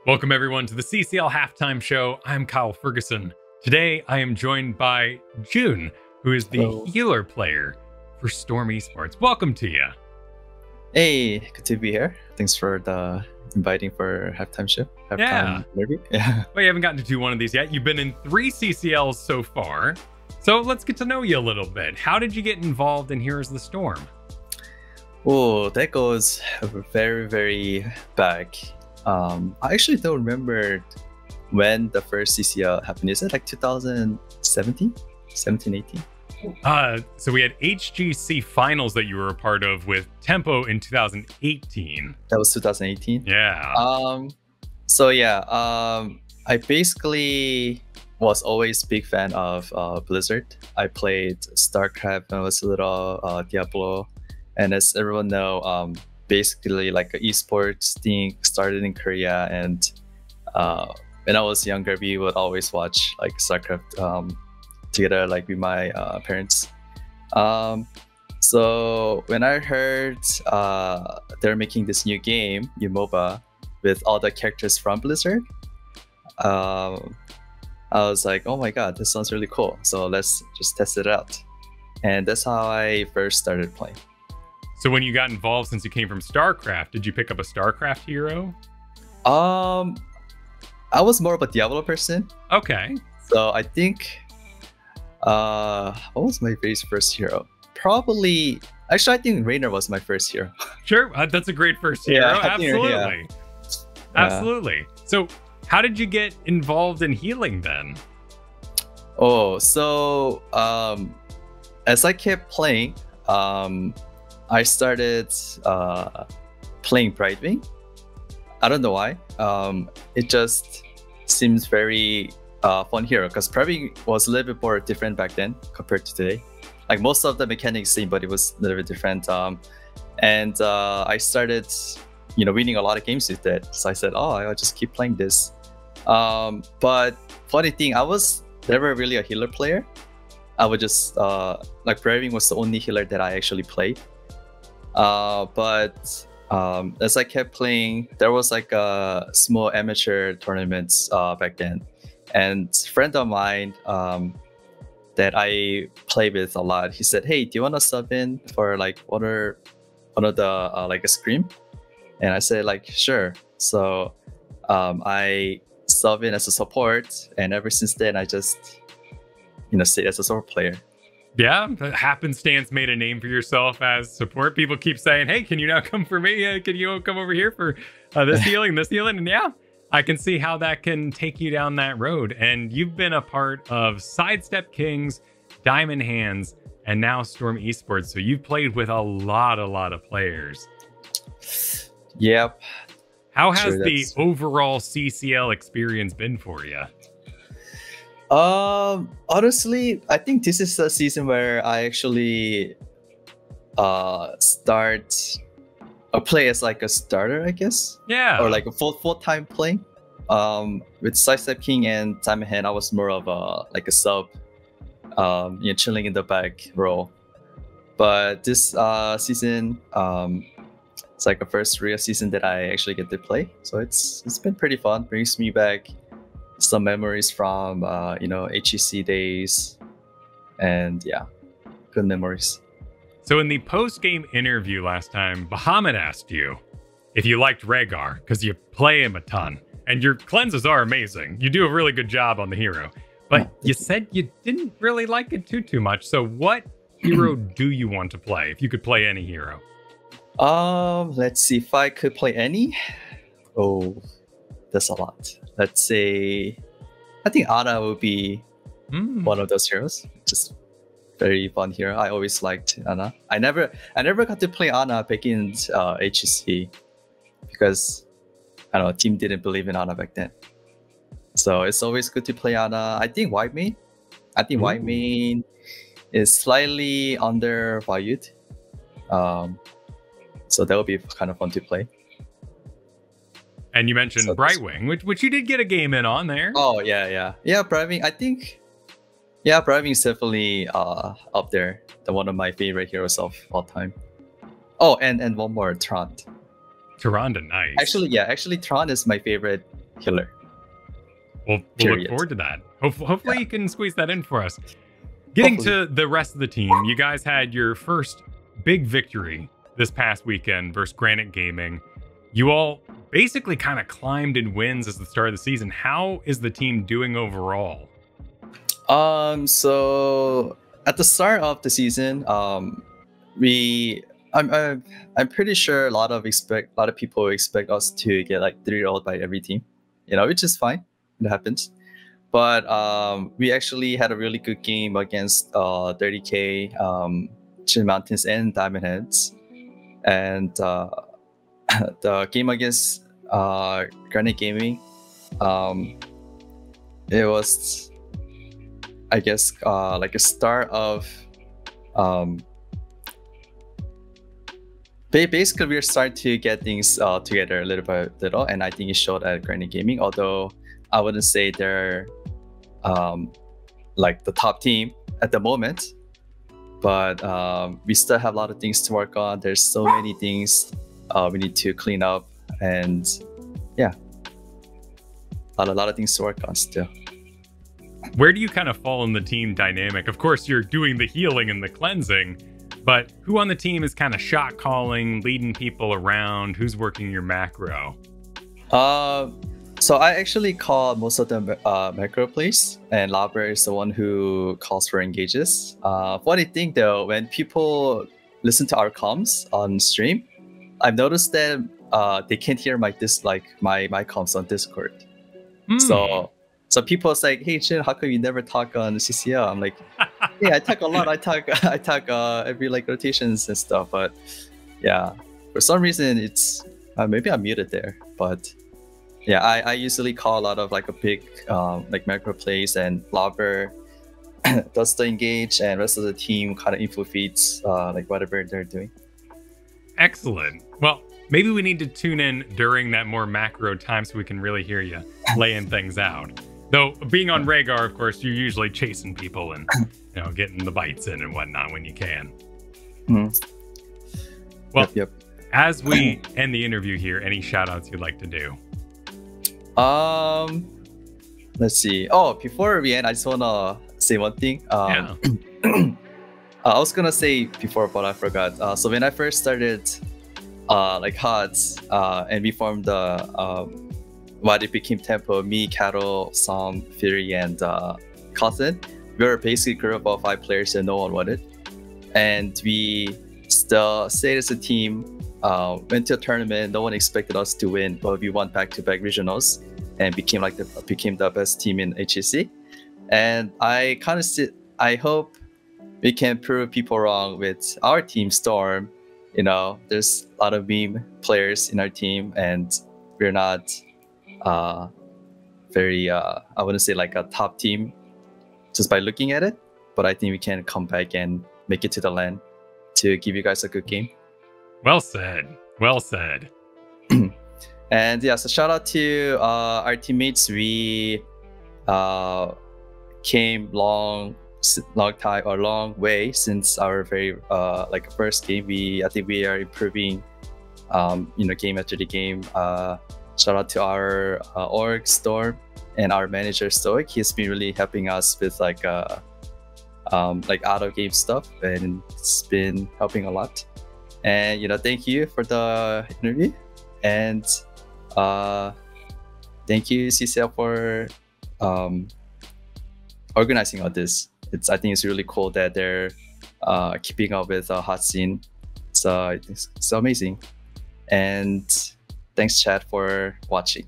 Welcome everyone to the CCL Halftime Show. I'm Kyle Fergusson. Today I am joined by Jun, who is the healer player for Storm Esports. Welcome to you. Hey, good to be here. Thanks for the inviting for halftime show. Maybe. Yeah. Well, you haven't gotten to do one of these yet. You've been in 3 CCLs so far. So let's get to know you a little bit. How did you get involved in Heroes of the Storm? Oh, that goes very, very back. I actually don't remember when the first CCL happened. Is it like 2017? 17, 18? So we had HGC finals that you were a part of with Tempo in 2018. That was 2018? Yeah. I basically was always a big fan of Blizzard. I played StarCraft when I was a little, Diablo. And as everyone know, basically like an esports thing started in Korea. And when I was younger, we would always watch like StarCraft together, like with my parents. So when I heard they're making this new game, new MOBA, with all the characters from Blizzard, I was like, oh my god, this sounds really cool. So let's just test it out. And that's how I first started playing. So when you got involved, since you came from StarCraft, did you pick up a StarCraft hero? I was more of a Diablo person. Okay. So I think, what was my first hero? Probably, actually, I think Raynor was my first hero. Sure, that's a great first hero. Yeah, absolutely. Absolutely. So how did you get involved in healing then? Oh, so as I kept playing, I started playing Brightwing. I don't know why. It just seems very fun hero, because Brightwing was a little bit more different back then compared to today. Like most of the mechanics same, but it was a little bit different. And I started, winning a lot of games with it. So I said, oh, I'll just keep playing this. But funny thing, I was never really a healer player. I would just like Brightwing was the only healer that I actually played. But as I kept playing, there was like a small amateur tournaments back then, and a friend of mine that I play with a lot, he said, hey, do you want to sub in for like one of the like a scrim? And I said like, sure. So I sub in as a support, and ever since then I just stay as a support player. Yeah, happenstance made a name for yourself as support. People keep saying, hey, can you now come for me? Can you come over here for this healing, this healing? And yeah, I can see how that can take you down that road. And you've been a part of Sidestep Kings, Diamond Hands, and now Storm Esports. So you've played with a lot of players. Yep. How has the overall CCL experience been for you? Honestly, I think this is the season where I actually play as like a starter, I guess. Yeah. Or like a full-time playing. With Sidestep King and Diamond Hand, I was more of a sub, chilling in the back role. But this season, it's like a first real season that I actually get to play. So it's been pretty fun. Brings me back some memories from HEC days, and yeah, good memories. So in the post-game interview last time, Bahamut asked you if you liked Rhaegar, because you play him a ton, and your cleanses are amazing. You do a really good job on the hero, but you said you didn't really like it too much. So what hero do you want to play if you could play any hero? Let's see if I could play any. Oh, that's a lot. Let's say, I think Ana would be one of those heroes. Just very fun hero. I always liked Ana. I never got to play Ana back in HEC because I don't know, team didn't believe in Ana back then. So it's always good to play Ana. I think White Main. White Main is slightly undervalued. So that would be kind of fun to play. And you mentioned Brightwing, which you did get a game in on there. Oh, yeah. Brightwing, I think, Brightwing is definitely up there. One of my favorite heroes of all time. Oh, and one more, Trant. Tyrande, nice. Actually, Tron is my favorite healer. We'll look forward to that. Hopefully you can squeeze that in for us. Getting to the rest of the team, you guys had your first big victory this past weekend versus Granite Gaming. You all basically kind of climbed in wins as the start of the season. How is the team doing overall? So at the start of the season, I'm pretty sure a lot of people expect us to get like 3-0 by every team, which is fine. It happens. But we actually had a really good game against 30K, Chin Mountains, and Diamond Heads. And the game against Granite Gaming, it was, I guess, like a start of basically we're starting to get things together a little by little, and I think it showed at Granite Gaming, although I wouldn't say they're like the top team at the moment, but we still have a lot of things to work on. There's so many things we need to clean up, and yeah, a lot of things to work on still. Where do you kind of fall in the team dynamic? Of course, you're doing the healing and the cleansing, but who on the team is kind of shot calling, leading people around? Who's working your macro? So I actually call most of the macro plays, and Labra is the one who calls for engages. What I think though, when people listen to our comms on stream, I've noticed that they can't hear my comms on Discord. So people are like, "Hey Jun, how come you never talk on CCL?" I'm like, "Hey, I talk a lot. I talk every like rotations and stuff." But yeah, for some reason it's maybe I'm muted there. But yeah, I usually call a lot of like a big like macro plays, and Blobber does the engage, and rest of the team kind of info feeds like whatever they're doing. Excellent. Well, maybe we need to tune in during that more macro time so we can really hear you laying things out. Though being on Rhaegar, of course, you're usually chasing people and getting the bites in and whatnot when you can. Well, yep. As we end the interview here, any shout outs you'd like to do? Let's see. Oh, before we end, I just wanna say one thing. I was gonna say before, but I forgot. So when I first started like Hearth, and we formed the what it became Tempo, me, Cattle, Som, Fury, and Cotton. We were basically a group of 5 players that no one wanted, and we still stayed as a team. Went to a tournament. No one expected us to win, but we won back-to-back regionals and became the best team in HCC. And I hope we can prove people wrong with our team, Storm. There's a lot of meme players in our team, and we're not very I wouldn't say like a top team just by looking at it, but I think we can come back and make it to the LAN to give you guys a good game. Well said. Well said. And yeah, so shout out to our teammates. We came long way since our very like first game. I think we are improving game after the game. Shout out to our org Storm and our manager Stoic. He's been really helping us with like out of game stuff, and it's been helping a lot. And thank you for the interview, and thank you CCL for organizing all this. I think it's really cool that they're keeping up with the hot scene. So it's amazing. And thanks chat for watching.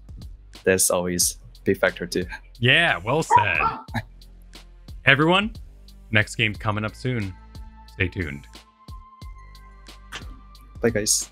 That's always a big factor too. Yeah, well said. Everyone, next game's coming up soon. Stay tuned. Bye guys.